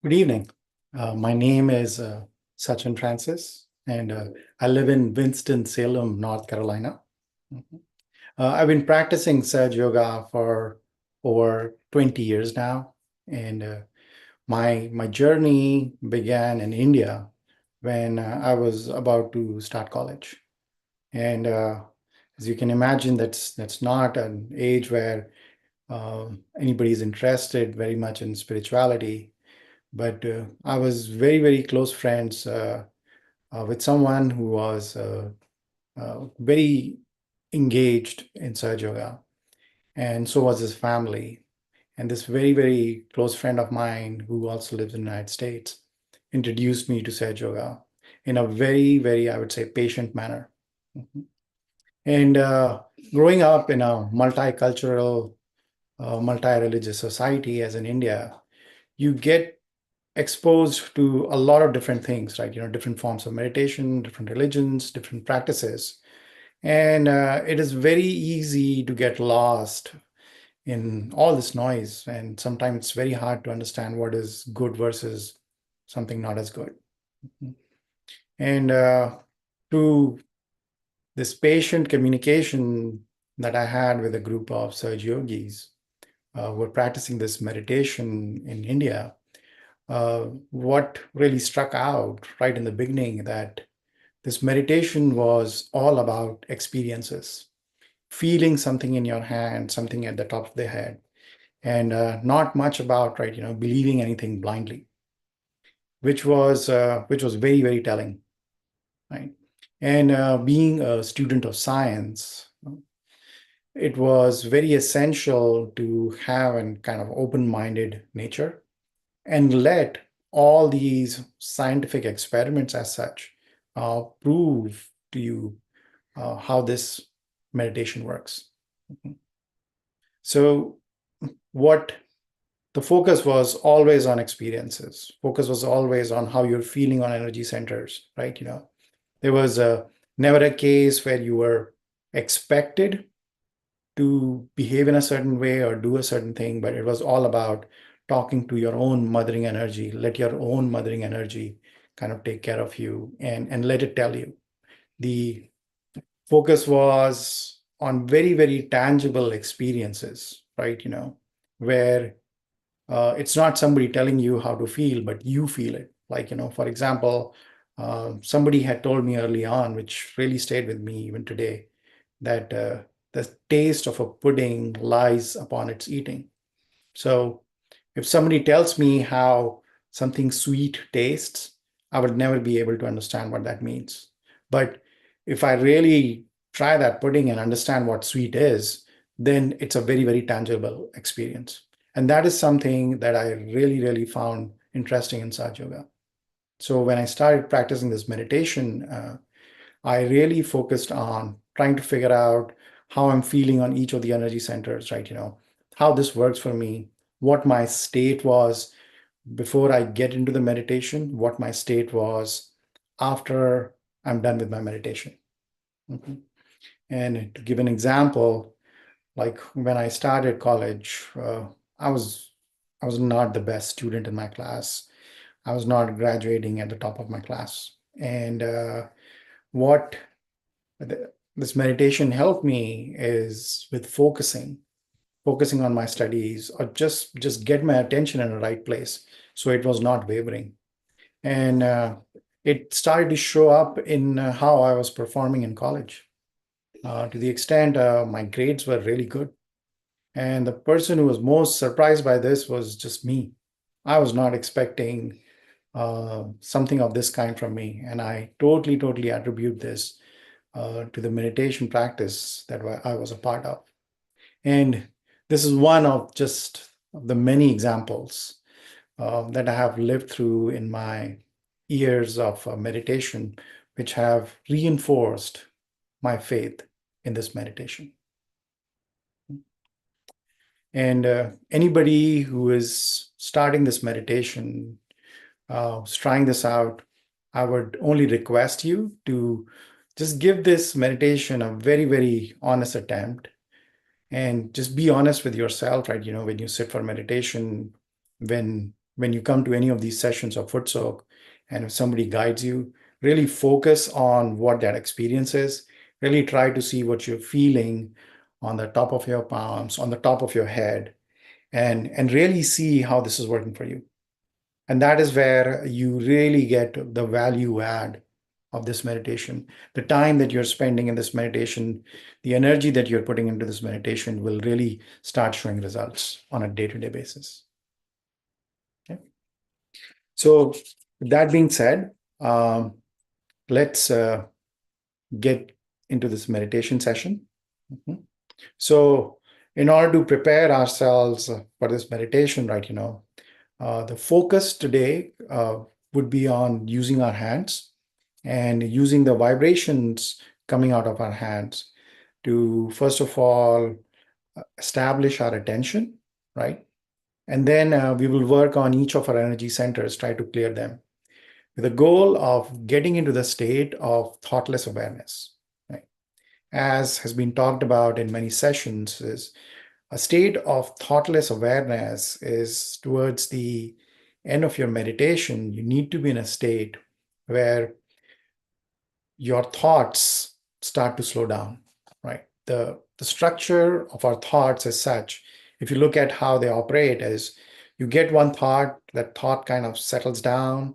Good evening. My name is Sachin Francis, and I live in Winston-Salem, North Carolina. Mhm. I've been practicing Sahaja Yoga for over 20 years now, and my journey began in India when I was about to start college. And as you can imagine, that's not an age where anybody is interested very much in spirituality. But I was very, very close friends with someone who was very engaged in Sahaja Yoga, and so was his family. And this very, very close friend of mine who also lives in the United States introduced me to Sahaja Yoga in a very, very, I would say, patient manner. Mhm. And growing up in a multicultural, multi-religious society as in India, you get exposed to a lot of different things, right? Different forms of meditation, different religions, different practices. And it is very easy to get lost in all this noise. And sometimes it's very hard to understand what is good versus something not as good. And to this patient communication that I had with a group of Sahaja yogis who were practicing this meditation in India, what really struck out right in the beginning that this meditation was all about experiences, feeling something in your hand, something at the top of the head, and not much about believing anything blindly, which was very, very telling, right? And being a student of science, it was very essential to have a kind of open-minded nature and let all these scientific experiments as such prove to you how this meditation works. So what the focus was always on experiences. Focus was always on how you're feeling on energy centers, right? There was never a case where you were expected to behave in a certain way or do a certain thing, but it was all about talking to your own mothering energy. Let your own mothering energy kind of take care of you and let it tell you. The focus was on very, very tangible experiences, right? Where it's not somebody telling you how to feel, but you feel it. Like, for example, somebody had told me early on, which really stayed with me even today, that the taste of a pudding lies upon its eating. So if somebody tells me how something sweet tastes, I would never be able to understand what that means. But if I really try that pudding and understand what sweet is, then it's a very, very tangible experience. And that is something that I really, really found interesting in Sahaja Yoga. So when I started practicing this meditation, I really focused on trying to figure out how I'm feeling on each of the energy centers, right? How this works for me, what my state was before I get into the meditation, what my state was after I'm done with my meditation. Mhm. And to give an example, like when I started college, I was I was not the best student in my class. I was not graduating at the top of my class. And what this meditation helped me is with focusing on my studies, or just get my attention in the right place, so it was not wavering. And it started to show up in how I was performing in college, to the extent my grades were really good. And the person who was most surprised by this was just me. I was not expecting something of this kind from me, and I totally attribute this to the meditation practice that I was a part of. And this is one of just the many examples that I have lived through in my years of meditation, which have reinforced my faith in this meditation. And anybody who is starting this meditation, trying this out, I would only request you to just give this meditation a very, very honest attempt, and just be honest with yourself, right? When you sit for meditation, when you come to any of these sessions of Footsoak, and if somebody guides you, really focus on what that experience is. Really try to see what you're feeling on the top of your palms, on the top of your head, and really see how this is working for you. And that is where you really get the value add of this meditation. The time that you're spending in this meditation, the energy that you're putting into this meditation will really start showing results on a day-to-day basis. Okay. So with that being said, let's get into this meditation session. Mhm. So in order to prepare ourselves for this meditation, right, the focus today would be on using our hands and using the vibrations coming out of our hands to, first of all, establish our attention, right? And then we will work on each of our energy centers, try to clear them, with the goal of getting into the state of thoughtless awareness, right? As has been talked about in many sessions, is a state of thoughtless awareness is towards the end of your meditation. You need to be in a state where your thoughts start to slow down, right? The structure of our thoughts is such, if you look at how they operate, is you get one thought, that thought kind of settles down,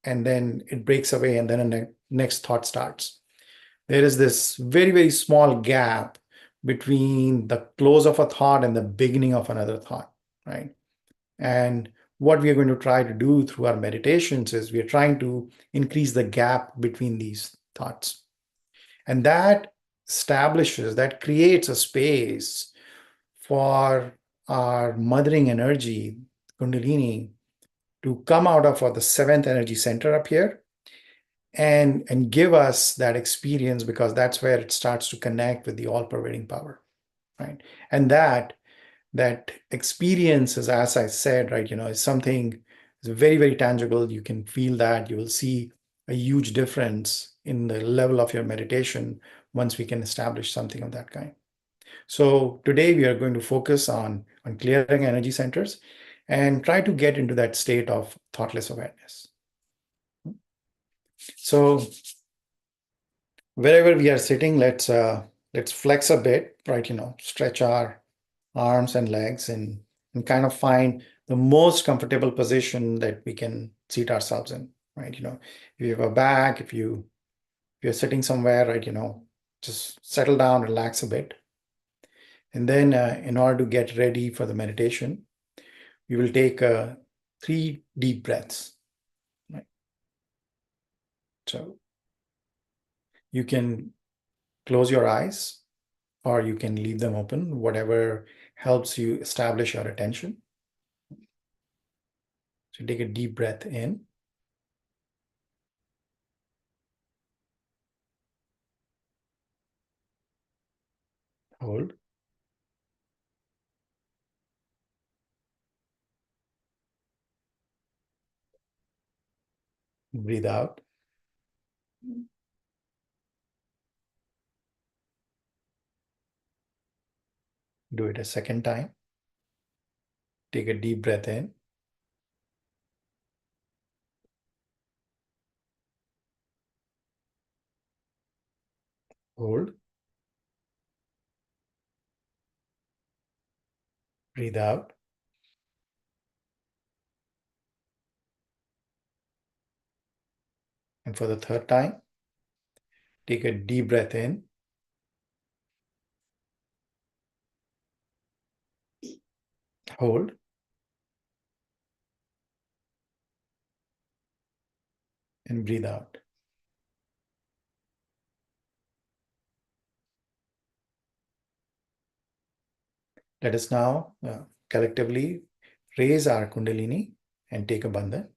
and then it breaks away, and then a next thought starts. There is this very, very small gap between the close of a thought and the beginning of another thought, right? And what we are going to try to do through our meditations is we are trying to increase the gap between these thoughts. And that that creates a space for our mothering energy, Kundalini, to come out of the seventh energy center up here and give us that experience, because that's where it starts to connect with the all-pervading power, right? And that that experience is, as I said, right, is something is very, very tangible. You can feel that. You will see a huge difference in the level of your meditation once we can establish something of that kind. So today we are going to focus on clearing energy centers and try to get into that state of thoughtless awareness. So wherever we are sitting, let's flex a bit, right? Stretch our arms and legs and kind of find the most comfortable position that we can seat ourselves in, right? If you have a bag, if you're sitting somewhere, right, just settle down, relax a bit. And then in order to get ready for the meditation, we will take 3 deep breaths, right? So you can close your eyes or you can leave them open, whatever helps you establish your attention. So take a deep breath in, hold, breathe out. Do it a second time. Take a deep breath in, hold, breathe out. And for the third time, take a deep breath in, hold, and breathe out. Let us now collectively raise our Kundalini and take a bandhan.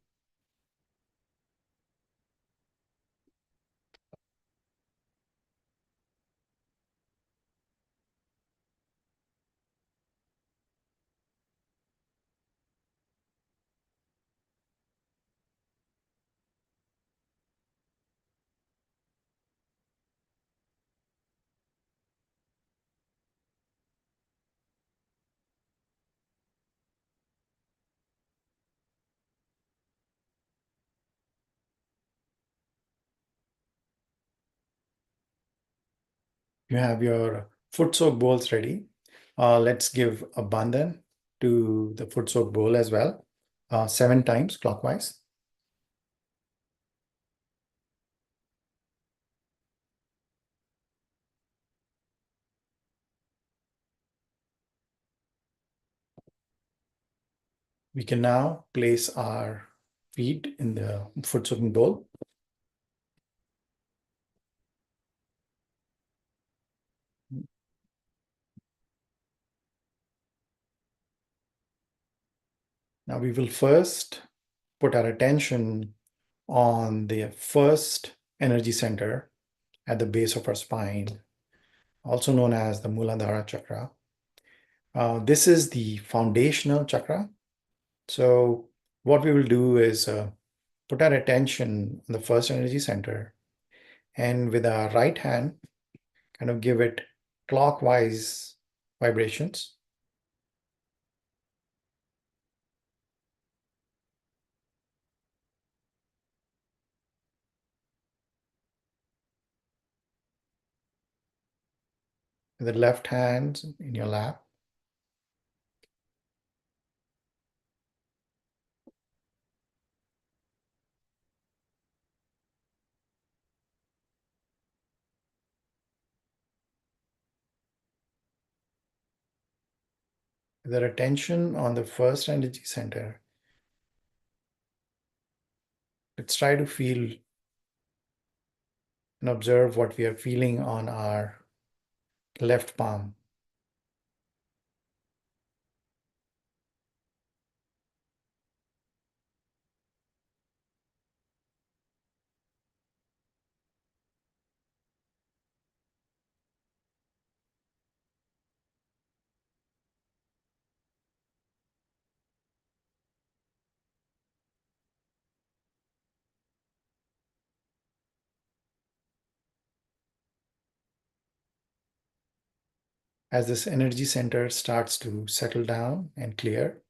You have your Footsoak bowls ready. Let's give a bandhan to the Footsoak bowl as well, 7 times clockwise. We can now place our feet in the Footsoak bowl. Now we will first put our attention on the first energy center at the base of our spine, also known as the Muladhara chakra. This is the foundational chakra. So what we will do is put our attention on the first energy center and with our right hand, kind of give it clockwise vibrations. With the left hand in your lap. With our attention on the first energy center, let's try to feel and observe what we are feeling on our left palm. As this energy center starts to settle down and clear,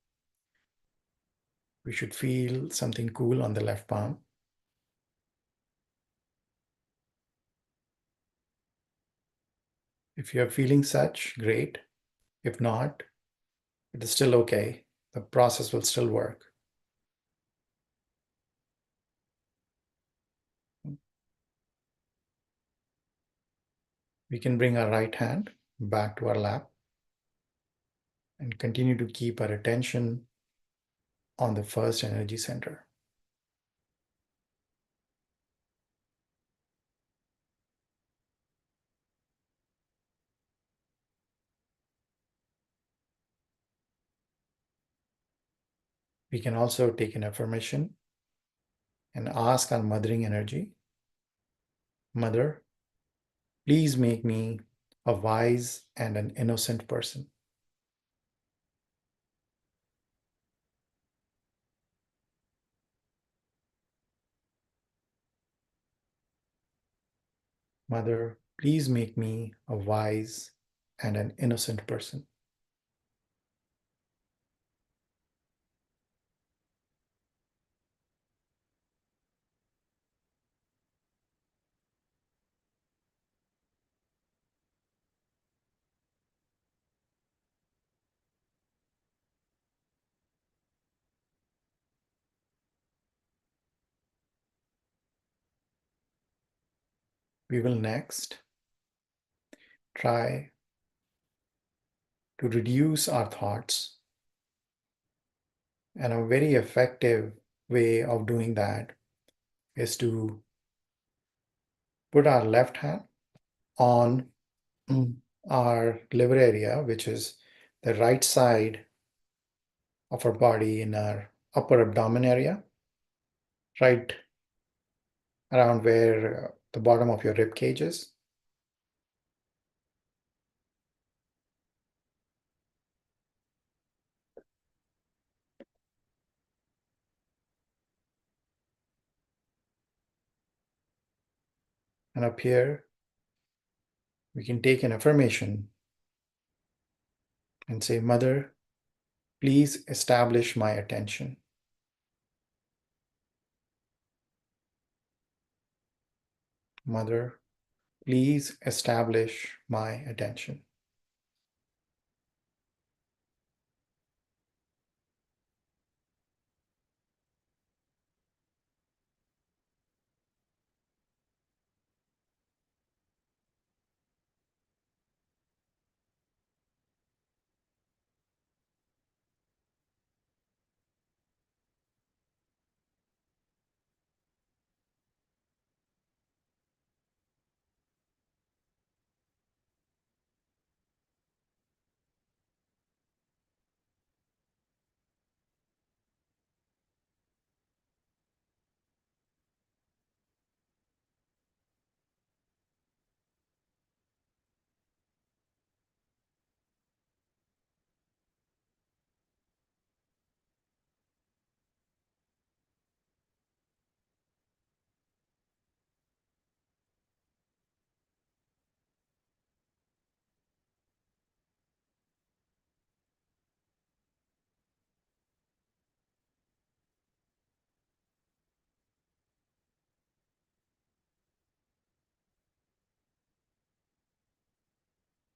we should feel something cool on the left palm. If you're feeling such, great. If not, it is still okay. The process will still work. We can bring our right hand back to our lap and continue to keep our attention on the first energy center. We can also take an affirmation and ask our mothering energy, Mother, please make me a wise and an innocent person. Mother, please make me a wise and an innocent person. We will next try to reduce our thoughts. And a very effective way of doing that is to put our left hand on our liver area, which is the right side of our body in our upper abdomen area, right around where the bottom of your rib cage is. And up here, we can take an affirmation and say, Mother, please establish my attention. Mother, please establish my attention.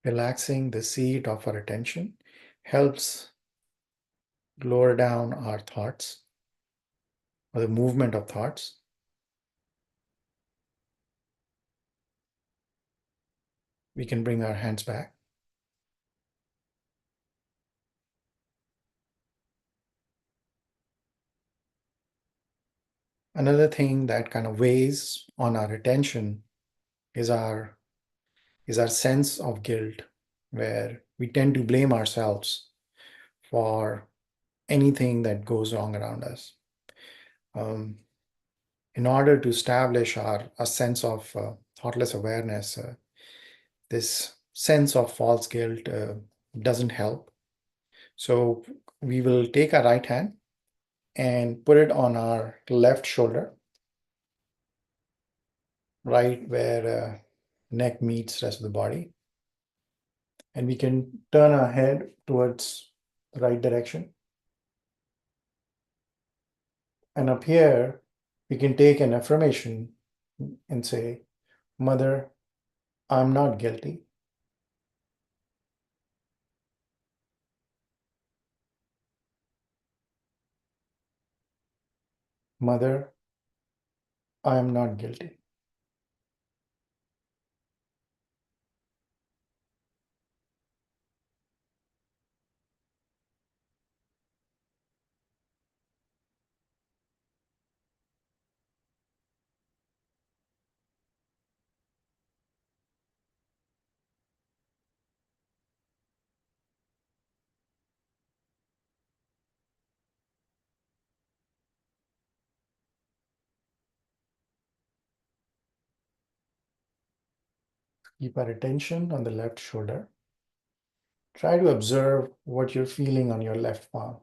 Relaxing the seat of our attention helps lower down our thoughts or the movement of thoughts. We can bring our hands back. Another thing that kind of weighs on our attention is our sense of guilt, where we tend to blame ourselves for anything that goes wrong around us. In order to establish a sense of thoughtless awareness, this sense of false guilt doesn't help. So we will take our right hand and put it on our left shoulder, right where neck meets rest of the body. And we can turn our head towards the right direction. And up here, we can take an affirmation and say, Mother, I'm not guilty. Mother, I am not guilty. Keep our attention on the left shoulder. Try to observe what you're feeling on your left palm.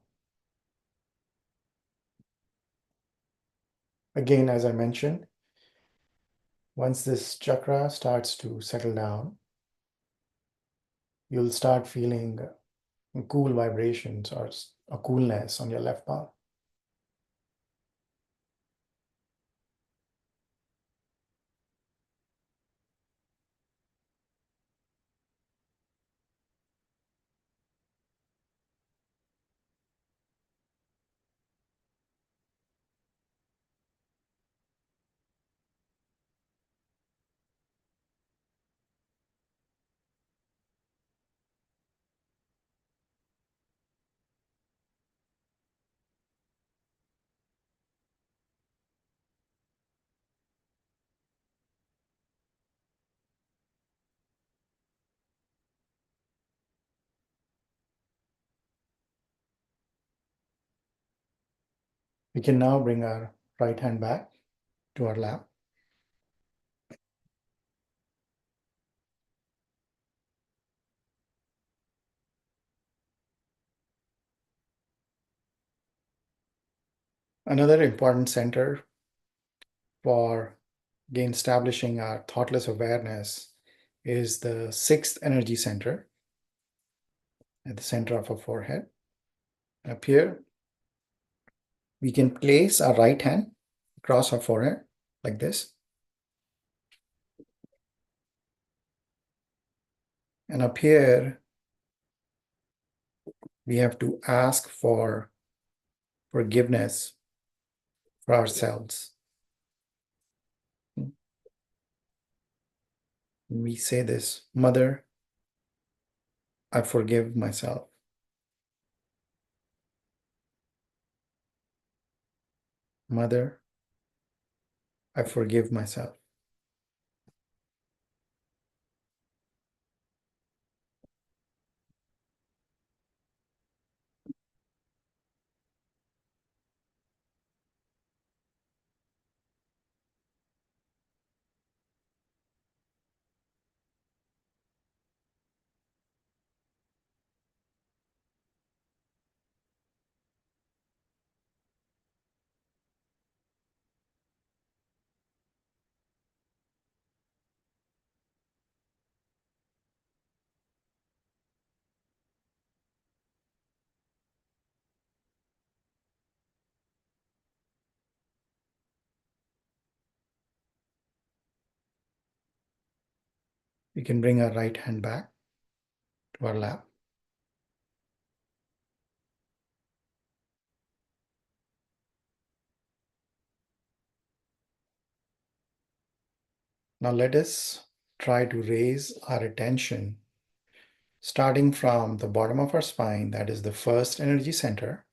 Again, as I mentioned, once this chakra starts to settle down, you'll start feeling cool vibrations or a coolness on your left palm. We can now bring our right hand back to our lap. Another important center for again establishing our thoughtless awareness is the sixth energy center at the center of our forehead. Up here, we can place our right hand across our forehead like this. And up here, we have to ask for forgiveness for ourselves. We say this, Mother, I forgive myself. Mother, I forgive myself. We can bring our right hand back to our lap. Now let us try to raise our attention starting from the bottom of our spine, that is the first energy center,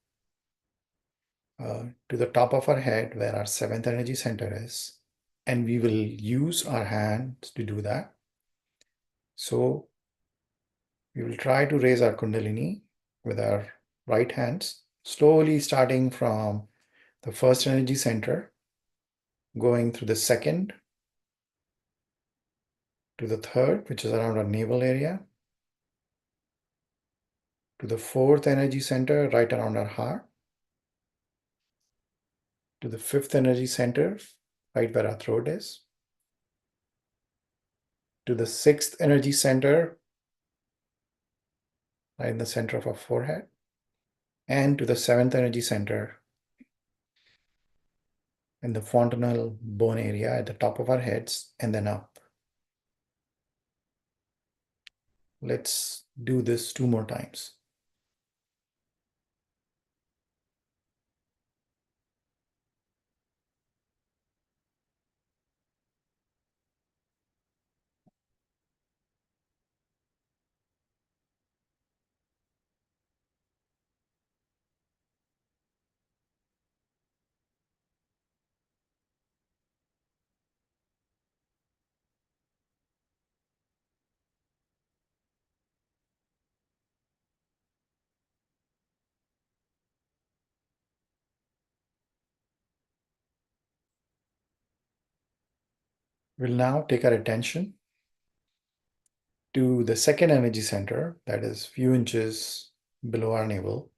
to the top of our head where our seventh energy center is. And we will use our hands to do that. So we will try to raise our Kundalini with our right hands, slowly starting from the first energy center, going through the second to the third, which is around our navel area, to the fourth energy center, right around our heart, to the fifth energy center, right where our throat is, to the sixth energy center, right in the center of our forehead, and to the seventh energy center in the fontanel bone area at the top of our heads, and then up. Let's do this 2 more times. We'll now take our attention to the second energy center, that is few inches below our navel.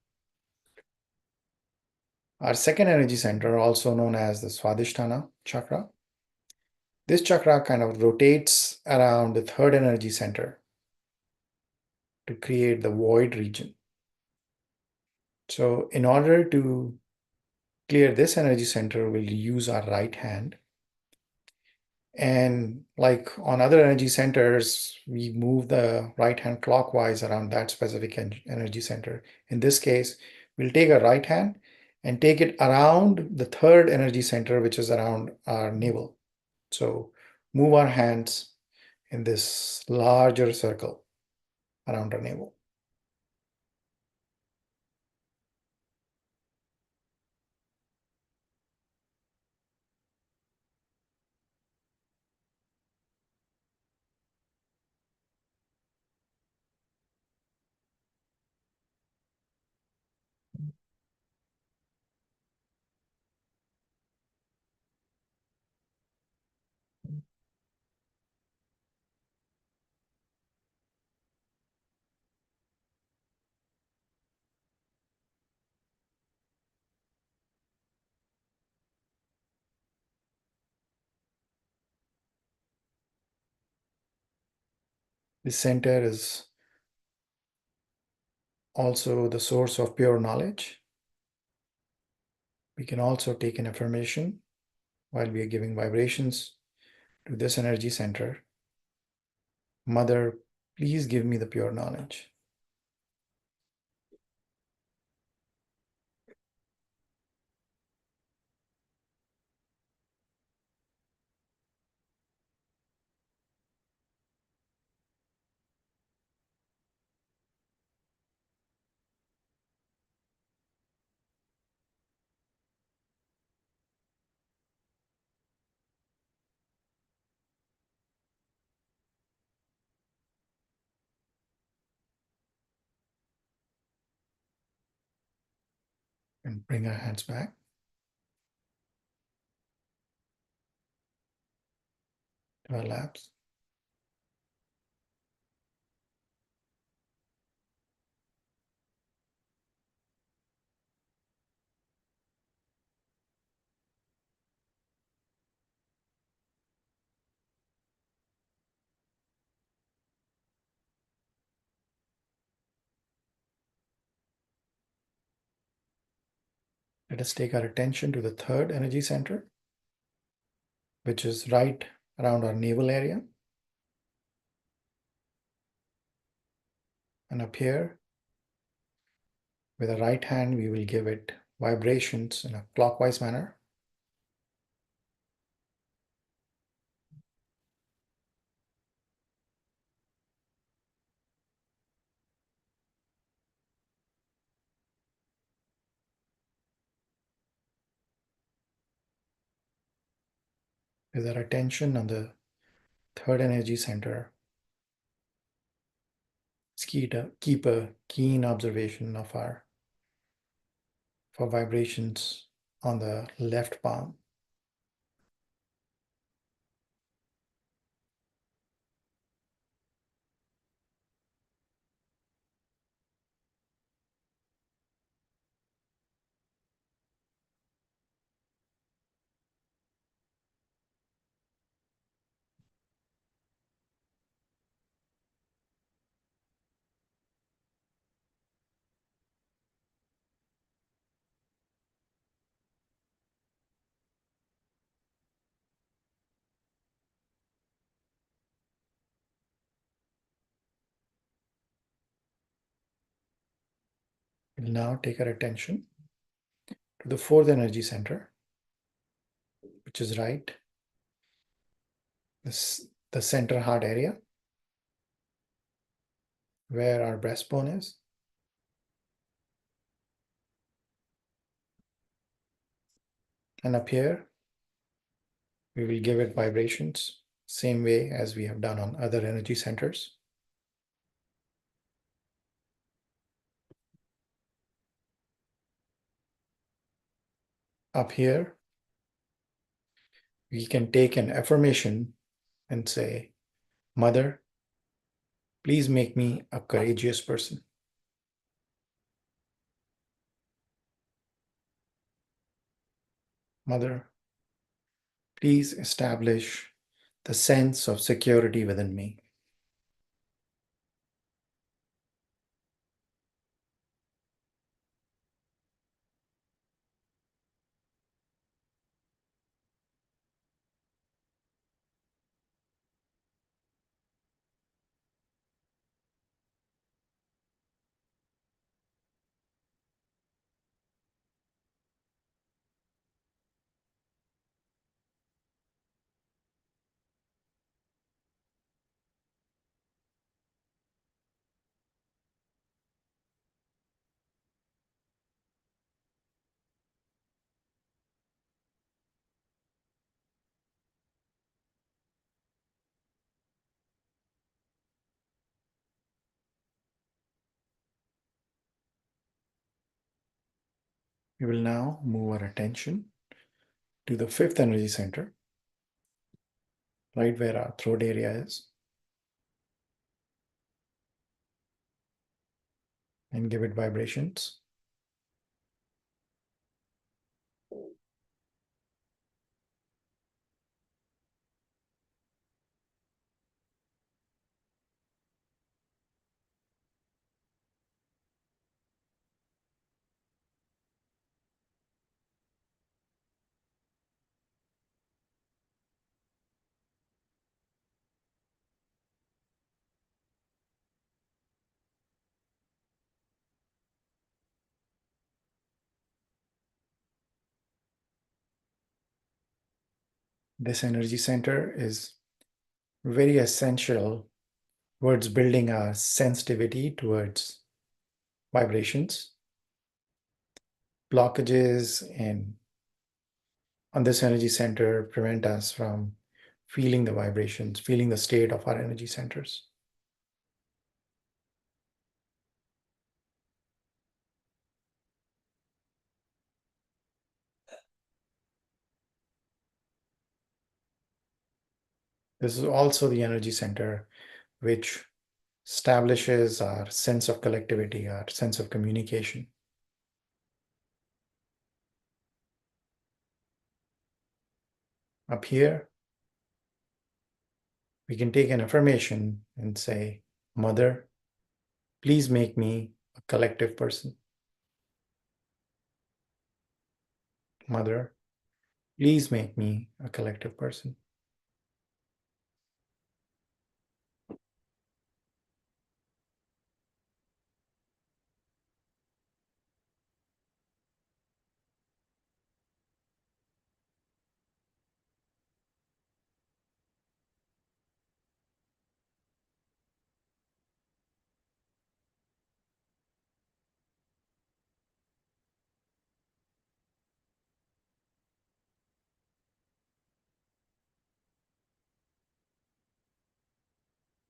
Our second energy center, also known as the Swadhisthana chakra. This chakra kind of rotates around the third energy center to create the void region. So in order to clear this energy center, we'll use our right hand. And like on other energy centers, we move the right hand clockwise around that specific energy center. In this case, we'll take our right hand and take it around the third energy center, which is around our navel. So move our hands in this larger circle around our navel. This center is also the source of pure knowledge. We can also take an affirmation while we are giving vibrations to this energy center. Mother, please give me the pure knowledge. And bring our hands back to our laps. Let us take our attention to the third energy center, which is right around our navel area. And up here, with the right hand, we will give it vibrations in a clockwise manner. With our attention on the third energy center, keep a keen observation of our for vibrations on the left palm. We will now take our attention to the fourth energy center, which is right, the center heart area, where our breastbone is. And up here, we will give it vibrations, same way as we have done on other energy centers. Up here, we can take an affirmation and say, Mother, please make me a courageous person. Mother, please establish the sense of security within me. We will now move our attention to the fifth energy center, right where our throat area is, and give it vibrations. This energy center is very essential towards building our sensitivity towards vibrations. Blockages on this energy center prevent us from feeling the vibrations, feeling the state of our energy centers. This is also the energy center which establishes our sense of collectivity, our sense of communication. Up here, we can take an affirmation and say, Mother, please make me a collective person. Mother, please make me a collective person.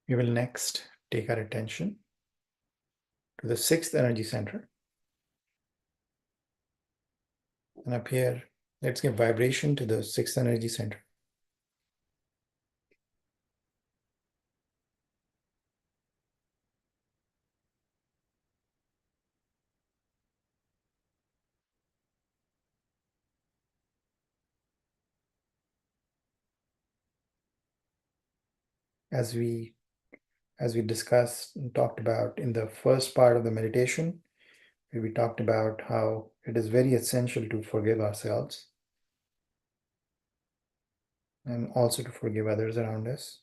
We will next take our attention to the sixth energy center. And up here, let's give vibration to the sixth energy center. As we discussed and talked about in the first part of the meditation, where we talked about how it is very essential to forgive ourselves and also to forgive others around us,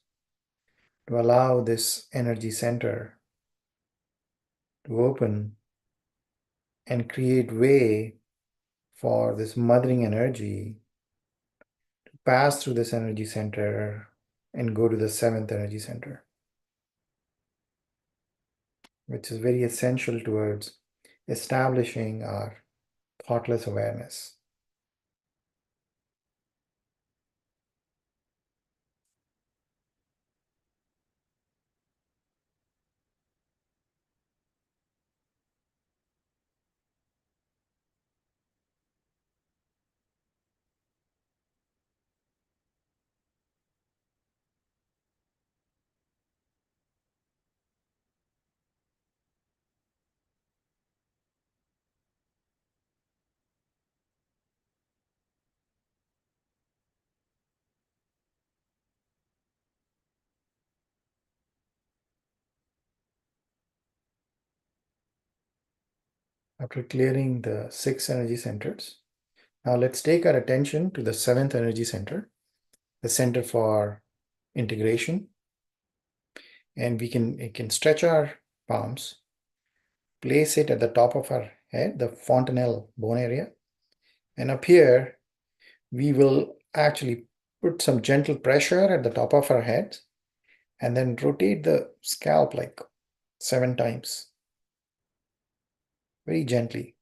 to allow this energy center to open and create way for this mothering energy to pass through this energy center and go to the seventh energy center, which is very essential towards establishing our thoughtless awareness. After clearing the six energy centers, now let's take our attention to the seventh energy center, the center for integration. And we can stretch our palms, place it at the top of our head, the fontanelle bone area. And up here, we will actually put some gentle pressure at the top of our head and then rotate the scalp like 7 times, very gently.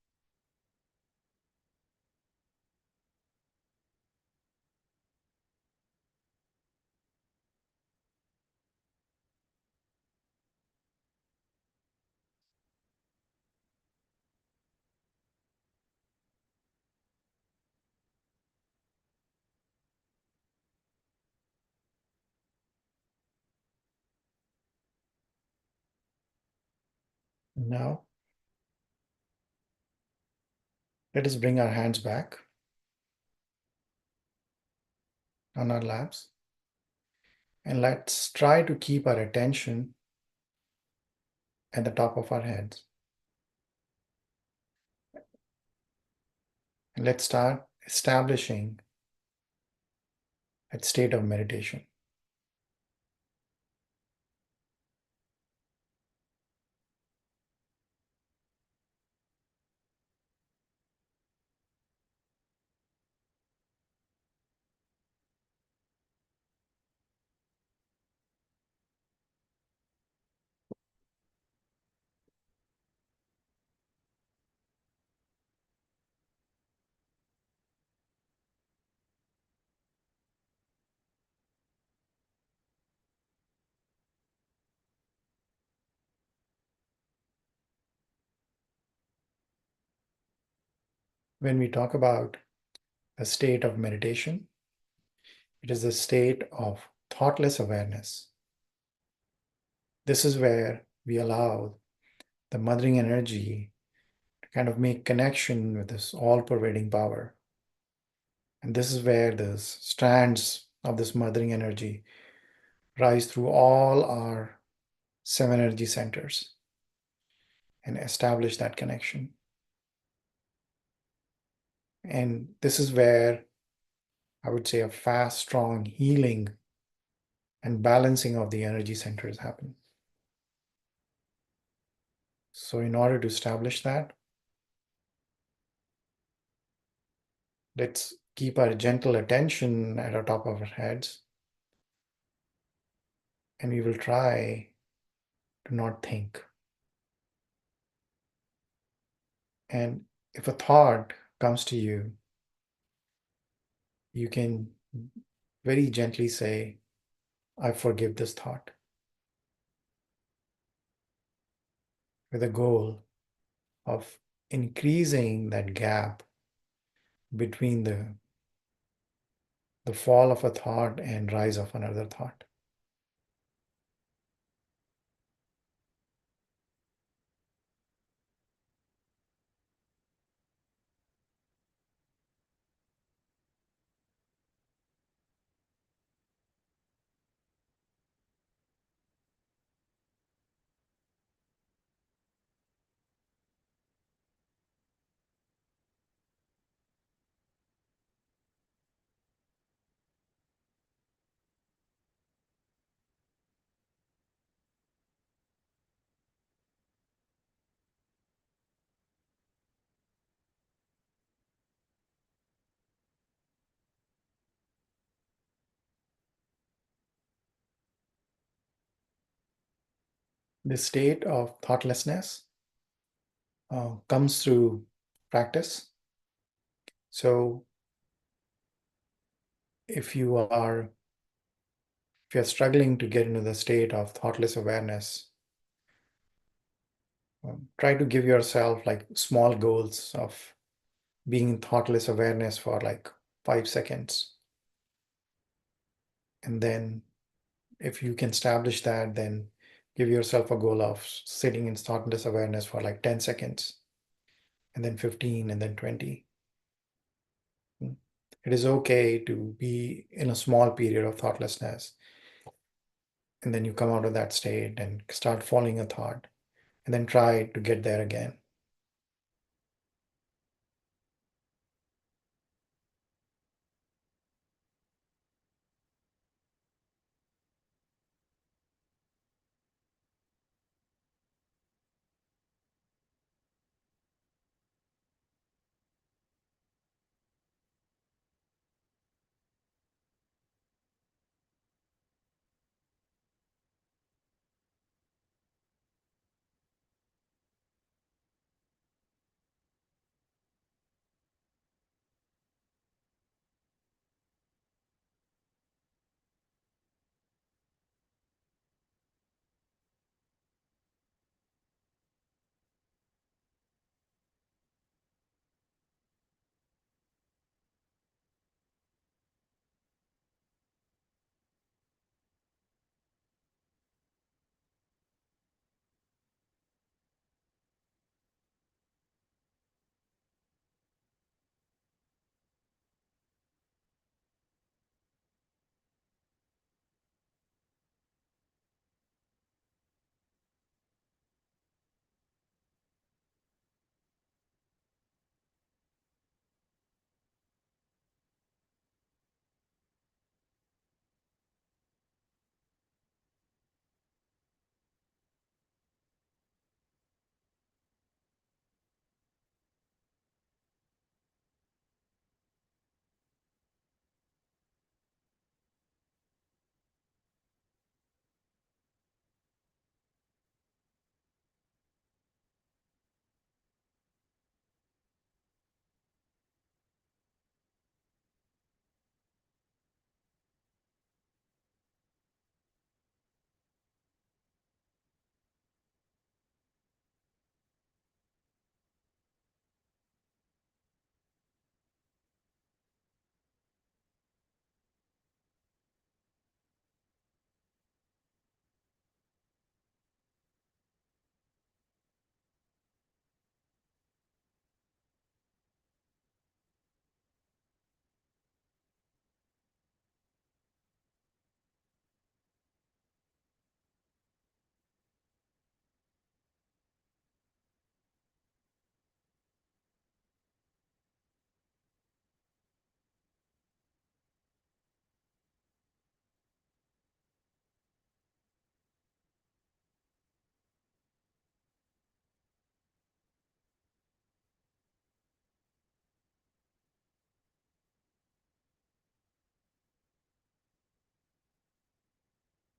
Now, let us bring our hands back on our laps and let's try to keep our attention at the top of our heads. And let's start establishing a state of meditation. When we talk about a state of meditation, it is a state of thoughtless awareness. This is where we allow the mothering energy to kind of make connection with this all-pervading power. And this is where the strands of this mothering energy rise through all our seven energy centers and establish that connection. And this is where I would say a fast, strong healing and balancing of the energy centers happen. So in order to establish that, let's keep our gentle attention at the top of our heads. And we will try to not think. And if a thought comes to you, you can very gently say, I forgive this thought, with a goal of increasing that gap between the fall of a thought and rise of another thought. This state of thoughtlessness comes through practice. So if you're struggling to get into the state of thoughtless awareness, try to give yourself like small goals of being in thoughtless awareness for like 5 seconds. And then if you can establish that, then give yourself a goal of sitting in thoughtless awareness for like 10 seconds, and then 15, and then 20. It is okay to be in a small period of thoughtlessness, and then you come out of that state and start following a thought, and then try to get there again.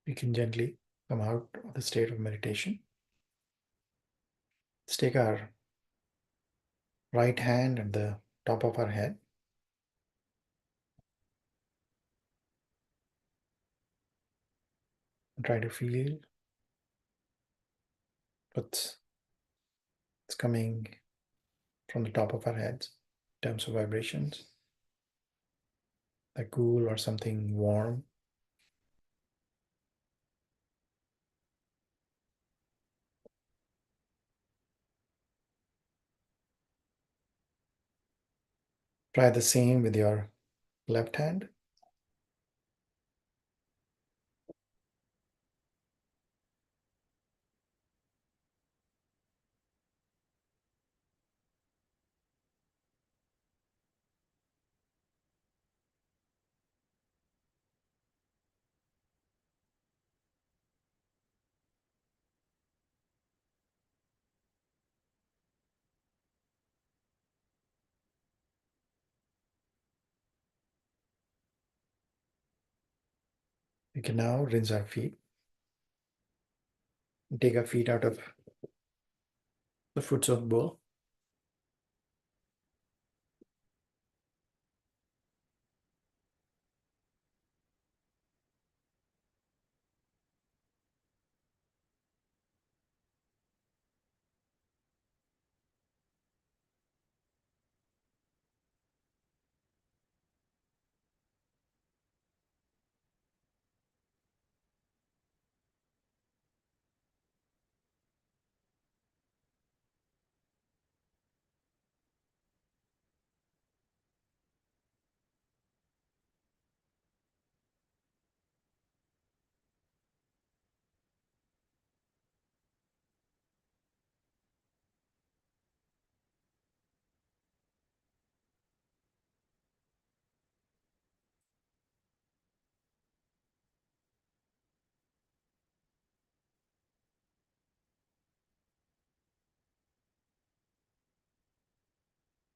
We can gently come out of the state of meditation. Let's take our right hand at the top of our head. And try to feel what's coming from the top of our heads in terms of vibrations, like cool or something warm. Try the same with your left hand. We can now rinse our feet. Take our feet out of the Footsoak bowl.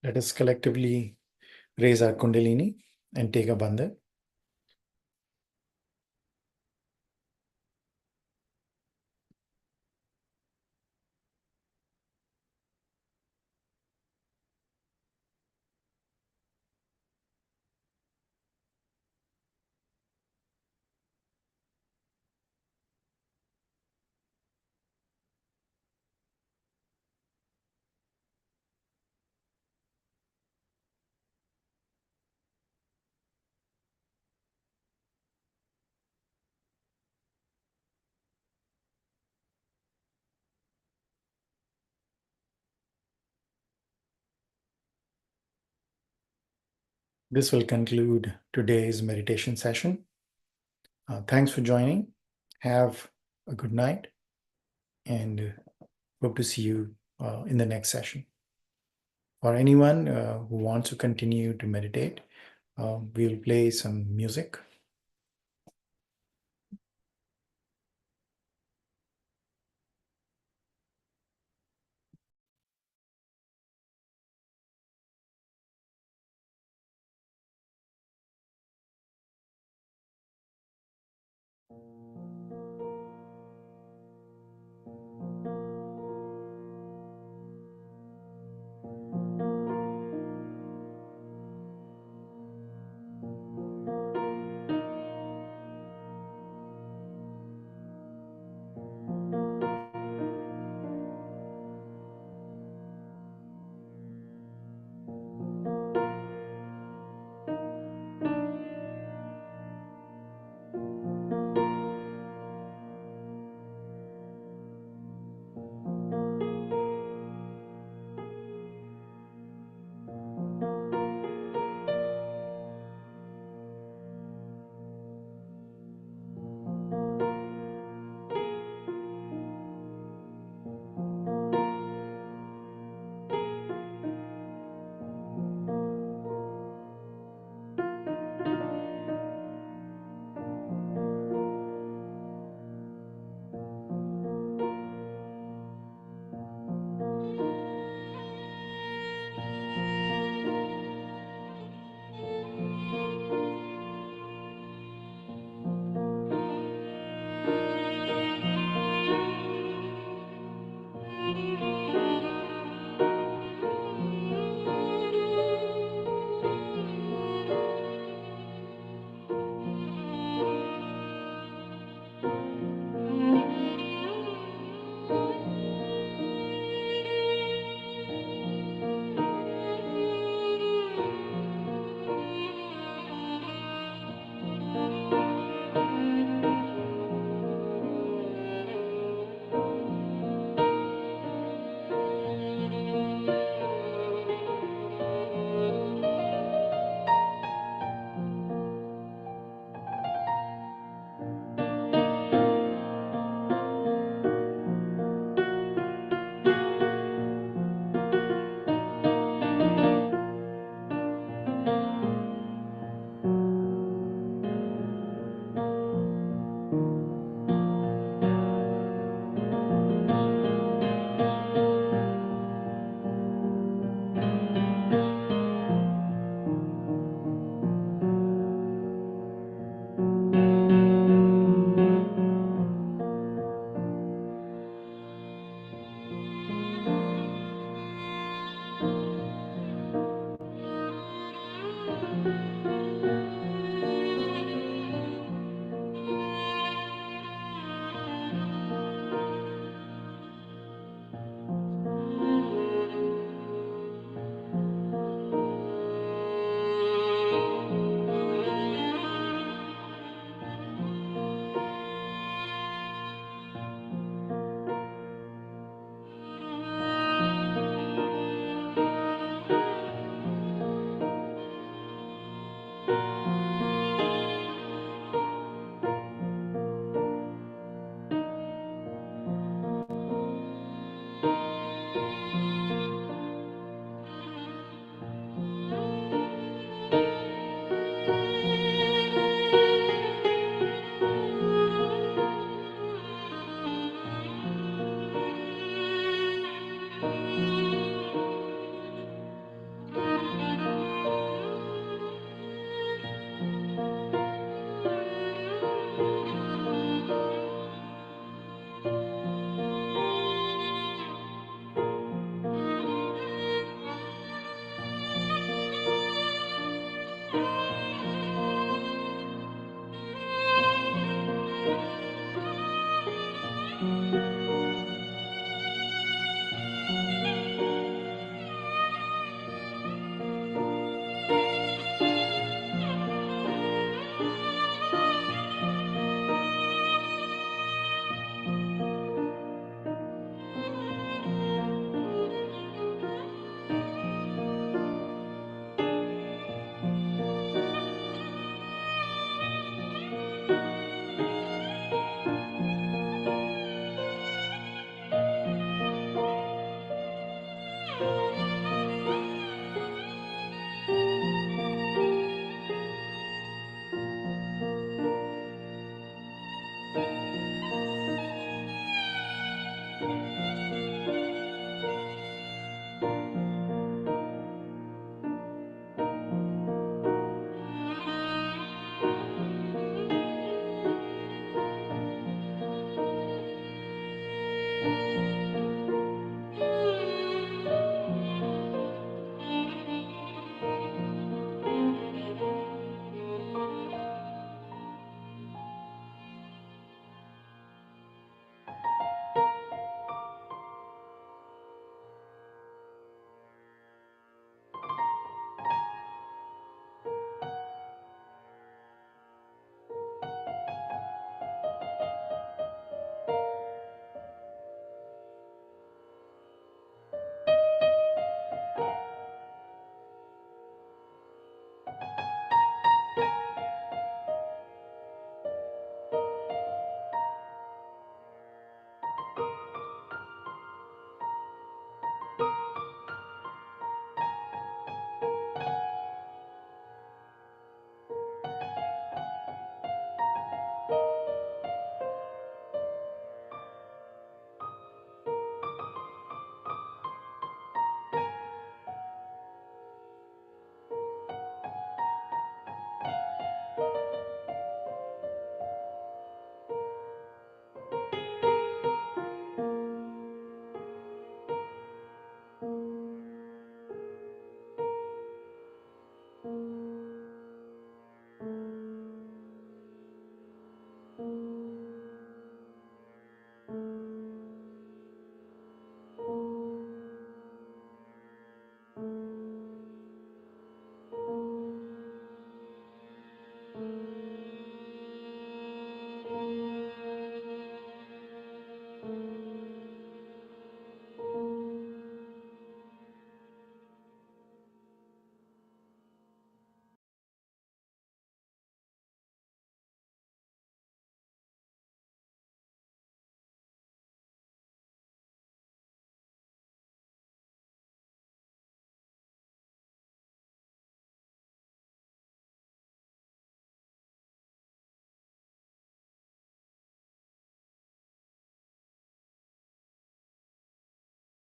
Let us collectively raise our Kundalini and take a bandhan. This will conclude today's meditation session. Thanks for joining. Have a good night and hope to see you in the next session. For anyone who wants to continue to meditate, we'll play some music